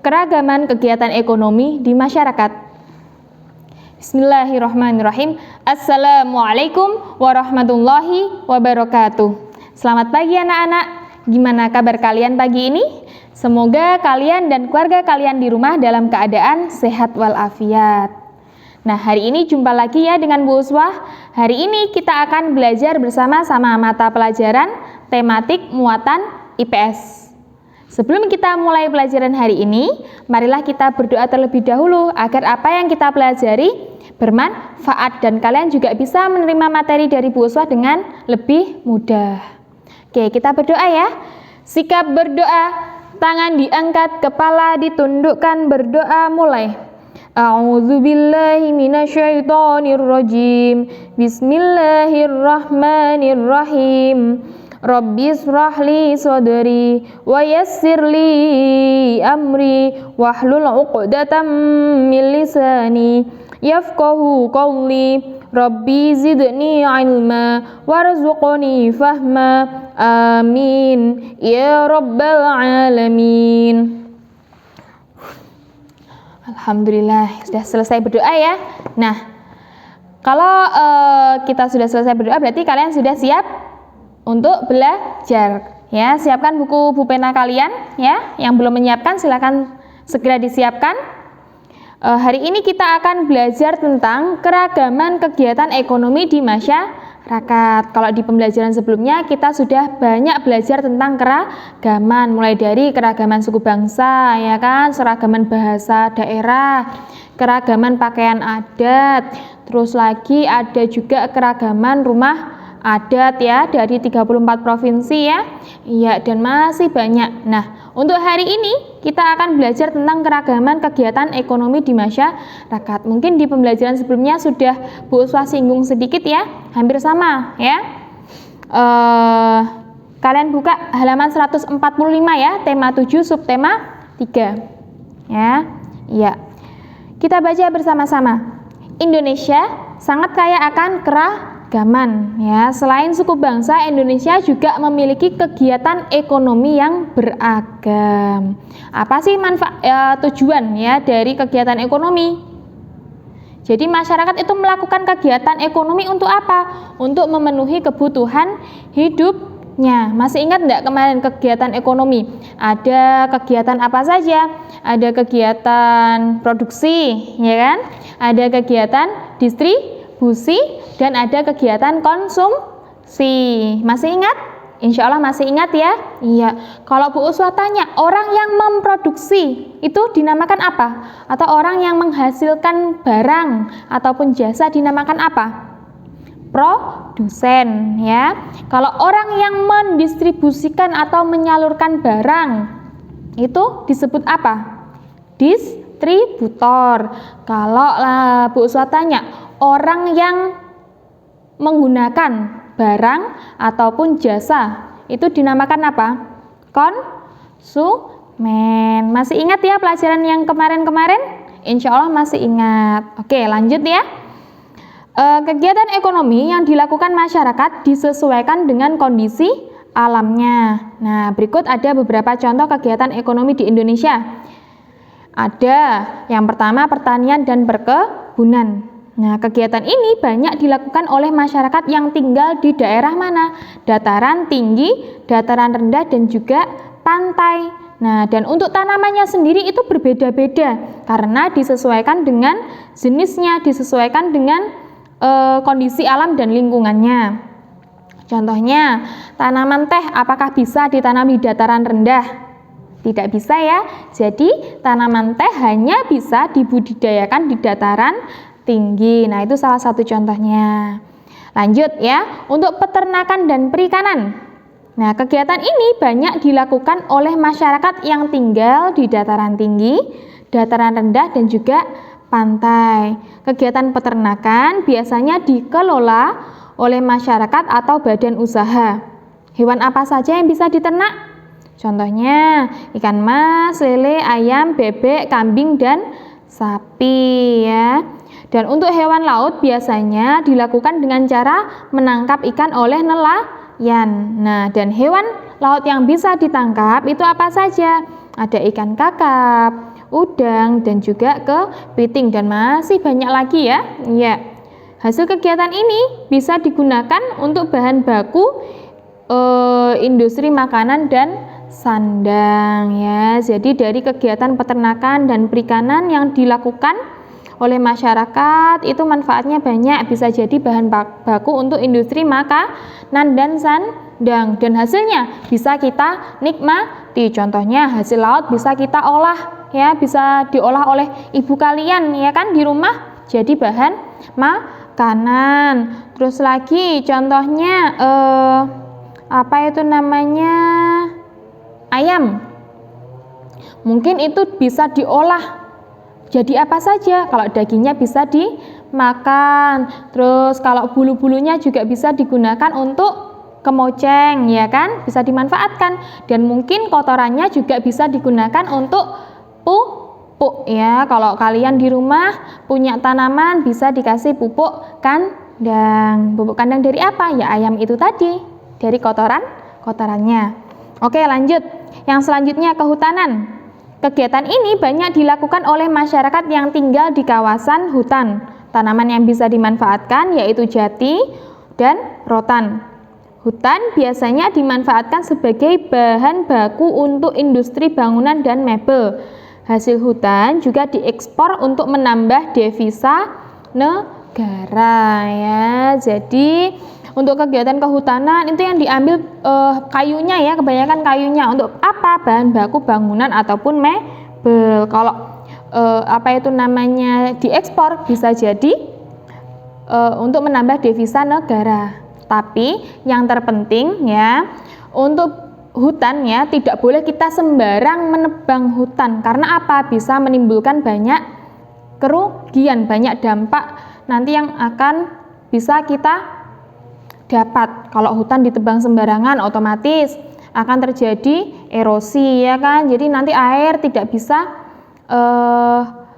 keragaman kegiatan ekonomi di masyarakat. Bismillahirrahmanirrahim. Assalamualaikum warahmatullahi wabarakatuh. Selamat pagi anak-anak. Gimana kabar kalian pagi ini? Semoga kalian dan keluarga kalian di rumah dalam keadaan sehat walafiat. Nah, hari ini jumpa lagi ya dengan Bu Uswah. Hari ini kita akan belajar bersama-sama mata pelajaran tematik muatan IPS. Sebelum kita mulai pelajaran hari ini, marilah kita berdoa terlebih dahulu agar apa yang kita pelajari bermanfaat dan kalian juga bisa menerima materi dari Bu Uswah dengan lebih mudah. Oke, kita berdoa ya. Sikap berdoa, tangan diangkat, kepala ditundukkan, berdoa mulai. A'udzubillahi minasyaitonirrajim. Bismillahirrahmanirrahim. Rabbi shrahli sadri wa yassirli amri wahlul 'uqdatam min lisani yafqahu qawli. Rabbi zidni ilma warzuqni fahma. Amin ya rabbal alamin. Alhamdulillah, sudah selesai berdoa ya. Nah, kalau kita sudah selesai berdoa berarti kalian sudah siap untuk belajar ya. Siapkan buku pena kalian ya. Yang belum menyiapkan silakan segera disiapkan. Hari ini kita akan belajar tentang keragaman kegiatan ekonomi di masyarakat. Kalau di pembelajaran sebelumnya kita sudah banyak belajar tentang keragaman, mulai dari keragaman suku bangsa ya kan, seragaman bahasa daerah, keragaman pakaian adat, terus lagi ada juga keragaman rumah adat ya dari 34 provinsi ya. Iya, dan masih banyak. Nah, untuk hari ini kita akan belajar tentang keragaman kegiatan ekonomi di masyarakat. Mungkin di pembelajaran sebelumnya sudah Bu Uswah singgung sedikit ya, hampir sama ya. Kalian buka halaman 145 ya, tema 7 subtema 3 ya. Iya. Kita baca bersama-sama. Indonesia sangat kaya akan keragaman ya. Selain suku bangsa, Indonesia juga memiliki kegiatan ekonomi yang beragam. Apa sih manfaat tujuan ya dari kegiatan ekonomi? Jadi masyarakat itu melakukan kegiatan ekonomi untuk apa? Untuk memenuhi kebutuhan hidupnya. Masih ingat enggak kemarin kegiatan ekonomi? Ada kegiatan apa saja? Ada kegiatan produksi, ya kan? Ada kegiatan distribusi dan ada kegiatan konsumsi. Masih ingat? Insya Allah masih ingat ya? Iya. Kalau Bu Uswah tanya, orang yang memproduksi itu dinamakan apa? Atau orang yang menghasilkan barang ataupun jasa dinamakan apa? Produsen ya. Kalau orang yang mendistribusikan atau menyalurkan barang itu disebut apa? Distributor. Kalau Bu Uswah tanya, orang yang menggunakan barang ataupun jasa itu dinamakan apa? Konsumen. Masih ingat ya pelajaran yang kemarin-kemarin? Insya Allah masih ingat. Oke, lanjut ya. Kegiatan ekonomi yang dilakukan masyarakat disesuaikan dengan kondisi alamnya. Nah, berikut ada beberapa contoh kegiatan ekonomi di Indonesia. Ada yang pertama pertanian dan perkebunan. Nah, kegiatan ini banyak dilakukan oleh masyarakat yang tinggal di daerah mana? Dataran tinggi, dataran rendah, dan juga pantai. Nah, dan untuk tanamannya sendiri itu berbeda-beda karena disesuaikan dengan jenisnya, disesuaikan dengan kondisi alam dan lingkungannya. Contohnya, tanaman teh apakah bisa ditanam di dataran rendah? Tidak bisa ya. Jadi, tanaman teh hanya bisa dibudidayakan di dataran tinggi. Nah, itu salah satu contohnya. Lanjut ya, untuk peternakan dan perikanan. Nah, kegiatan ini banyak dilakukan oleh masyarakat yang tinggal di dataran tinggi, dataran rendah, dan juga pantai. Kegiatan peternakan biasanya dikelola oleh masyarakat atau badan usaha. Hewan apa saja yang bisa diternak? Contohnya, ikan mas, lele, ayam, bebek, kambing, dan sapi ya. Dan untuk hewan laut biasanya dilakukan dengan cara menangkap ikan oleh nelayan. Nah, dan hewan laut yang bisa ditangkap itu apa saja? Ada ikan kakap, udang, dan juga kepiting, dan masih banyak lagi ya. Ya. Hasil kegiatan ini bisa digunakan untuk bahan baku industri makanan dan sandang ya. Jadi dari kegiatan peternakan dan perikanan yang dilakukan oleh masyarakat itu manfaatnya banyak, bisa jadi bahan baku untuk industri makanan dan sandang, dan hasilnya bisa kita nikmati. Contohnya hasil laut bisa kita olah ya, bisa diolah oleh ibu kalian ya kan di rumah jadi bahan makanan. Terus lagi contohnya apa itu namanya, ayam, mungkin itu bisa diolah jadi apa saja. Kalau dagingnya bisa dimakan, terus kalau bulu-bulunya juga bisa digunakan untuk kemoceng ya kan, bisa dimanfaatkan, dan mungkin kotorannya juga bisa digunakan untuk pupuk ya. Kalau kalian di rumah punya tanaman bisa dikasih pupuk kandang. Pupuk kandang dari apa? Ya ayam itu tadi, dari kotorannya. Oke, lanjut. Yang selanjutnya, kehutanan. Kegiatan ini banyak dilakukan oleh masyarakat yang tinggal di kawasan hutan. Tanaman yang bisa dimanfaatkan yaitu jati dan rotan. Hutan biasanya dimanfaatkan sebagai bahan baku untuk industri bangunan dan mebel. Hasil hutan juga diekspor untuk menambah devisa negara ya. Jadi untuk kegiatan kehutanan itu yang diambil kayunya ya, kebanyakan kayunya. Untuk apa? Bahan baku bangunan ataupun mebel. Kalau apa itu namanya diekspor bisa jadi untuk menambah devisa negara. Tapi yang terpenting ya, untuk hutan ya tidak boleh kita sembarang menebang hutan. Karena apa? Bisa menimbulkan banyak kerugian, banyak dampak nanti yang akan bisa kita dapat. Kalau hutan ditebang sembarangan otomatis akan terjadi erosi ya kan, jadi nanti air tidak bisa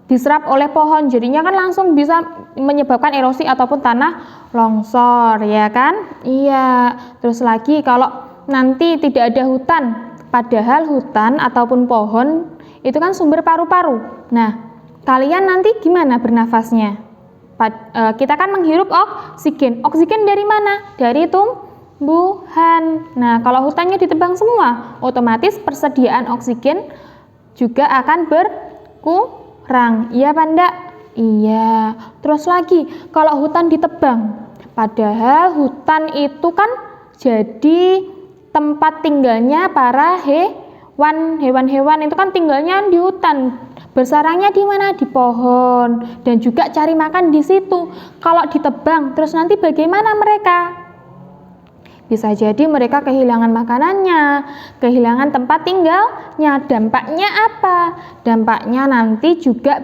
diserap oleh pohon, jadinya kan langsung bisa menyebabkan erosi ataupun tanah longsor ya kan. Iya. Terus lagi kalau nanti tidak ada hutan, padahal hutan ataupun pohon itu kan sumber paru-paru. Nah, kalian nanti gimana bernafasnya? Kita kan menghirup oksigen. Oksigen dari mana? Dari tumbuhan. Nah, kalau hutannya ditebang semua, otomatis persediaan oksigen juga akan berkurang. Iya apa enggak? Iya. Terus lagi, kalau hutan ditebang, padahal hutan itu kan jadi tempat tinggalnya para hewan-hewan itu kan tinggalnya di hutan. Bersarangnya di mana? Di pohon, dan juga cari makan di situ. Kalau ditebang, terus nanti bagaimana mereka? Bisa jadi mereka kehilangan makanannya, kehilangan tempat tinggalnya. Dampaknya apa? Dampaknya nanti juga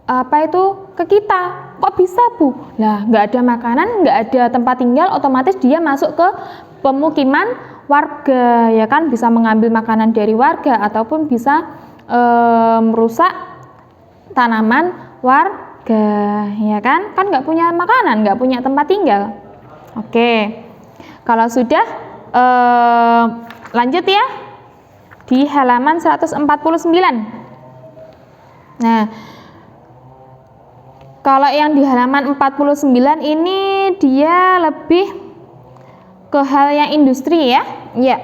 apa itu ke kita. Kok bisa, Bu? Lah, nggak ada makanan, nggak ada tempat tinggal, otomatis dia masuk ke pemukiman warga, ya kan? Bisa mengambil makanan dari warga ataupun bisa merusak tanaman warga, ya kan? Kan nggak punya makanan, nggak punya tempat tinggal. Oke, kalau sudah lanjut ya di halaman 149. Nah, kalau yang di halaman 49 ini dia lebih ke hal yang industri ya. Ya.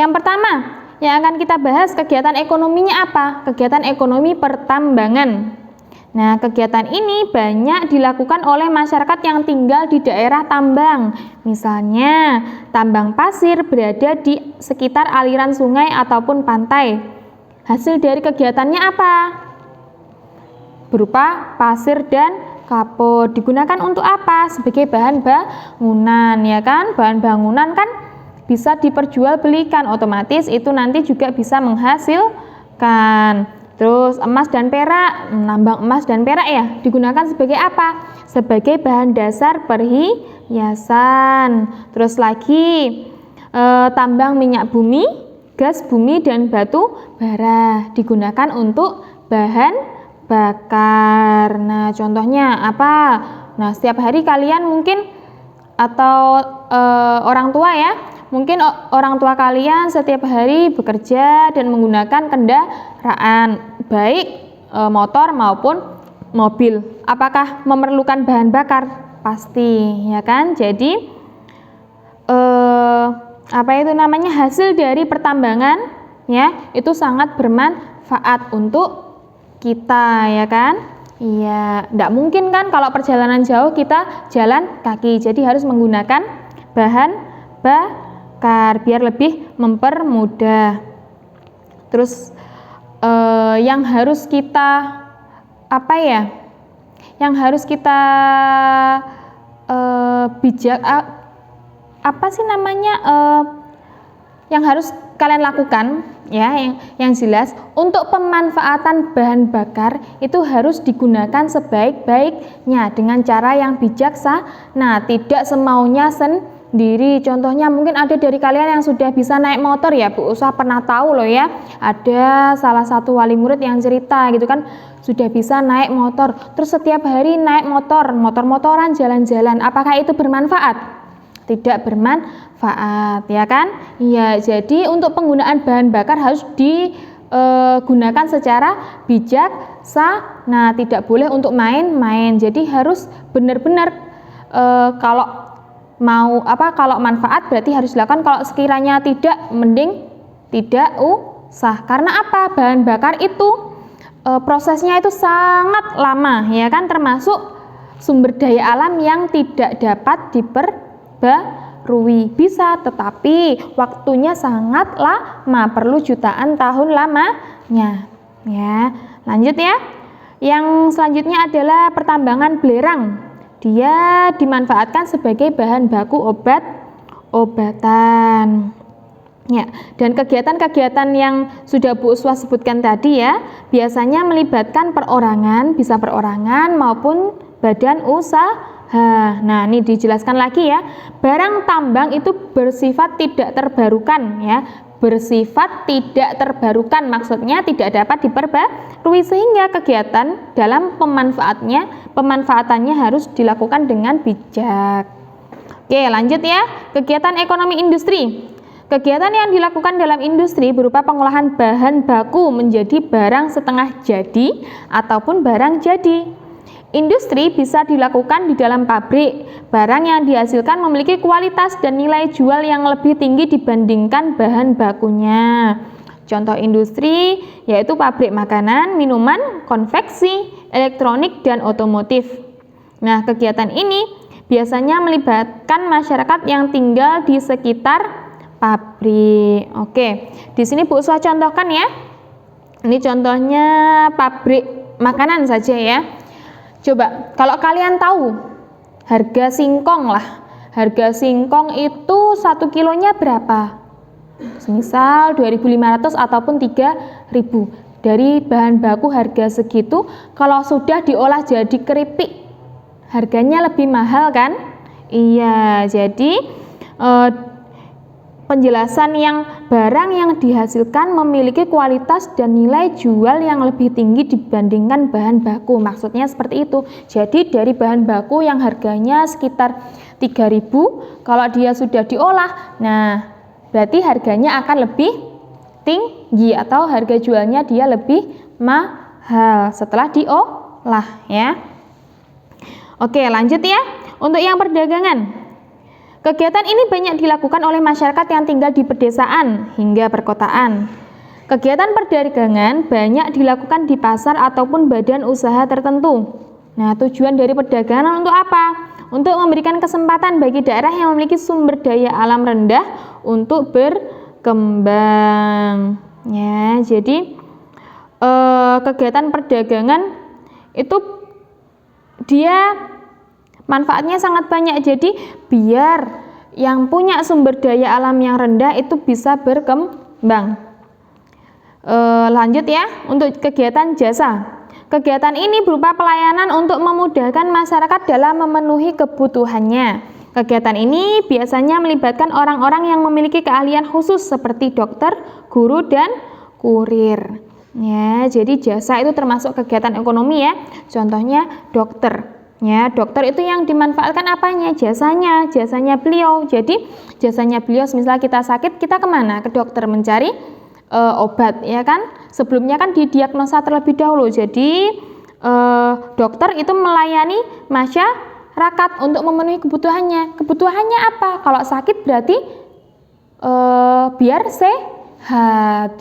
Yang pertama yang akan kita bahas kegiatan ekonominya apa? Kegiatan ekonomi pertambangan. Nah, kegiatan ini banyak dilakukan oleh masyarakat yang tinggal di daerah tambang. Misalnya, tambang pasir berada di sekitar aliran sungai ataupun pantai. Hasil dari kegiatannya apa? Berupa pasir dan kapur. Digunakan untuk apa? Sebagai bahan bangunan, ya kan? Bahan bangunan kan bisa diperjualbelikan, otomatis itu nanti juga bisa menghasilkan. Terus emas dan perak, nambang emas dan perak ya, digunakan sebagai apa? Sebagai bahan dasar perhiasan. Terus lagi tambang minyak bumi, gas bumi dan batu bara digunakan untuk bahan bakar. Nah, contohnya apa? Nah, setiap hari kalian mungkin atau orang tua ya, mungkin orang tua kalian setiap hari bekerja dan menggunakan kendaraan, baik motor maupun mobil. Apakah memerlukan bahan bakar? Pasti, ya kan? Jadi hasil dari pertambangan ya itu sangat bermanfaat untuk kita, ya kan? Iya, enggak mungkin kan kalau perjalanan jauh kita jalan kaki, jadi harus menggunakan bahan bakar biar lebih mempermudah. Terus yang harus kita yang harus kalian lakukan ya, yang jelas untuk pemanfaatan bahan bakar itu harus digunakan sebaik-baiknya dengan cara yang bijaksana, tidak semaunya sendiri. Contohnya mungkin ada dari kalian yang sudah bisa naik motor ya, Bu Usah pernah tahu loh ya, ada salah satu wali murid yang cerita gitu kan, sudah bisa naik motor, terus setiap hari naik motor-motoran jalan-jalan. Apakah itu bermanfaat? Tidak bermanfaat, ya kan? Iya, jadi untuk penggunaan bahan bakar harus digunakan secara bijaksana, tidak boleh untuk main-main. Jadi harus benar-benar kalau manfaat berarti harus dilakukan, kalau sekiranya tidak, mending tidak usah. Karena apa? Bahan bakar itu prosesnya itu sangat lama, ya kan? Termasuk sumber daya alam yang tidak dapat diperbarui. Bisa, tetapi waktunya sangat lama, perlu jutaan tahun lamanya. Ya, lanjut ya. Yang selanjutnya adalah pertambangan belerang. Dia dimanfaatkan sebagai bahan baku obat-obatan. Ya, dan kegiatan-kegiatan yang sudah Bu Uswa sebutkan tadi ya, biasanya melibatkan perorangan, bisa perorangan maupun badan usaha. Nah, ini dijelaskan lagi ya. Barang tambang itu bersifat tidak terbarukan ya. Bersifat tidak terbarukan maksudnya tidak dapat diperbarui, sehingga kegiatan dalam pemanfaatannya harus dilakukan dengan bijak. Oke, lanjut ya. Kegiatan ekonomi industri. Kegiatan yang dilakukan dalam industri berupa pengolahan bahan baku menjadi barang setengah jadi ataupun barang jadi. Industri bisa dilakukan di dalam pabrik. Barang yang dihasilkan memiliki kualitas dan nilai jual yang lebih tinggi dibandingkan bahan bakunya. Contoh industri yaitu pabrik makanan, minuman, konveksi, elektronik, dan otomotif. Nah, kegiatan ini biasanya melibatkan masyarakat yang tinggal di sekitar pabrik. Oke, di sini Bu Uswa contohkan ya. Ini contohnya pabrik makanan saja ya. Coba, kalau kalian tahu harga singkong lah. Harga singkong itu 1 kilonya berapa? Misal 2.500 ataupun 3.000. Dari bahan baku harga segitu, kalau sudah diolah jadi keripik, harganya lebih mahal kan? Iya, jadi penjelasan yang barang yang dihasilkan memiliki kualitas dan nilai jual yang lebih tinggi dibandingkan bahan baku. Maksudnya seperti itu. Jadi dari bahan baku yang harganya sekitar 3.000, kalau dia sudah diolah, nah berarti harganya akan lebih tinggi atau harga jualnya dia lebih mahal setelah diolah ya. Oke, lanjut ya. Untuk yang perdagangan. Kegiatan ini banyak dilakukan oleh masyarakat yang tinggal di pedesaan hingga perkotaan. Kegiatan perdagangan banyak dilakukan di pasar ataupun badan usaha tertentu. Nah, tujuan dari perdagangan untuk apa? Untuk memberikan kesempatan bagi daerah yang memiliki sumber daya alam rendah untuk berkembang. Ya, jadi kegiatan perdagangan itu dia manfaatnya sangat banyak. Jadi biar yang punya sumber daya alam yang rendah itu bisa berkembang. Lanjut ya, untuk kegiatan jasa. Kegiatan ini berupa pelayanan untuk memudahkan masyarakat dalam memenuhi kebutuhannya. Kegiatan ini biasanya melibatkan orang-orang yang memiliki keahlian khusus seperti dokter, guru, dan kurir. Ya, jadi jasa itu termasuk kegiatan ekonomi ya. Contohnya dokter. Ya, dokter itu yang dimanfaatkan apanya? Jasanya beliau. Jadi jasanya beliau, misalnya kita sakit, kita kemana? Ke dokter mencari obat, ya kan? Sebelumnya kan didiagnosa terlebih dahulu. Jadi dokter itu melayani masyarakat untuk memenuhi kebutuhannya. Kebutuhannya apa? Kalau sakit berarti biar sehat.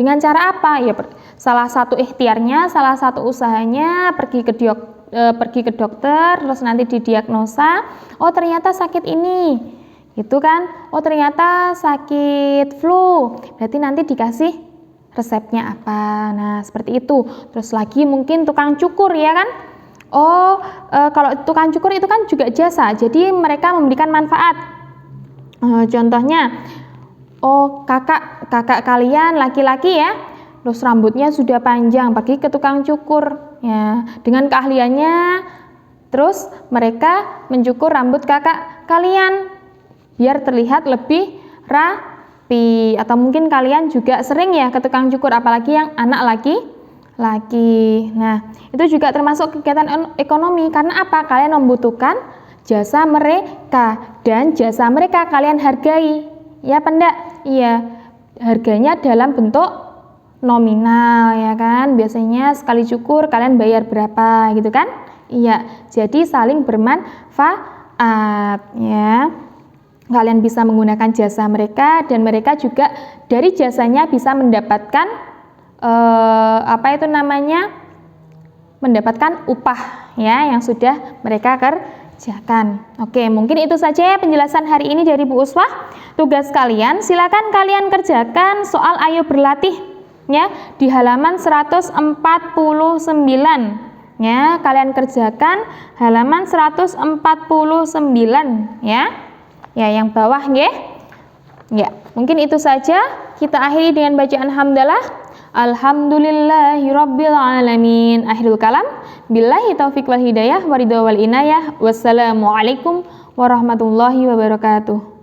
Dengan cara apa? Ya salah satu ikhtiarnya, salah satu usahanya pergi ke dokter, terus nanti didiagnosa, oh ternyata sakit ini, gitu kan? Oh ternyata sakit flu, berarti nanti dikasih resepnya apa. Nah seperti itu. Terus lagi mungkin tukang cukur, ya kan? Oh kalau tukang cukur itu kan juga jasa, jadi mereka memberikan manfaat. Contohnya, oh kakak kalian laki-laki ya, terus rambutnya sudah panjang, pergi ke tukang cukur. Ya, dengan keahliannya, terus mereka mencukur rambut kakak kalian biar terlihat lebih rapi. Atau mungkin kalian juga sering ya ke tukang cukur, apalagi yang anak laki-laki. Nah, itu juga termasuk kegiatan ekonomi. Karena apa? Kalian membutuhkan jasa mereka, dan jasa mereka kalian hargai. Ya, pendak? Iya, harganya dalam bentuk nominal, ya kan? Biasanya sekali cukur kalian bayar berapa gitu kan? Iya, jadi saling bermanfaat, ya. Kalian bisa menggunakan jasa mereka, dan mereka juga dari jasanya bisa mendapatkan mendapatkan upah, ya, yang sudah mereka kerjakan. Oke, mungkin itu saja ya penjelasan hari ini dari Bu Uswah. Tugas kalian silakan kalian kerjakan soal ayo berlatih ya di halaman 149, ya, kalian kerjakan halaman 149 ya. Ya, yang bawah nggih. Ya, mungkin itu saja. Kita akhiri dengan bacaan hamdalah. Alhamdulillahirabbil alamin. Akhirul kalam. Billahi taufik wal hidayah waridho wal inayah. Wassalamualaikum warahmatullahi wabarakatuh.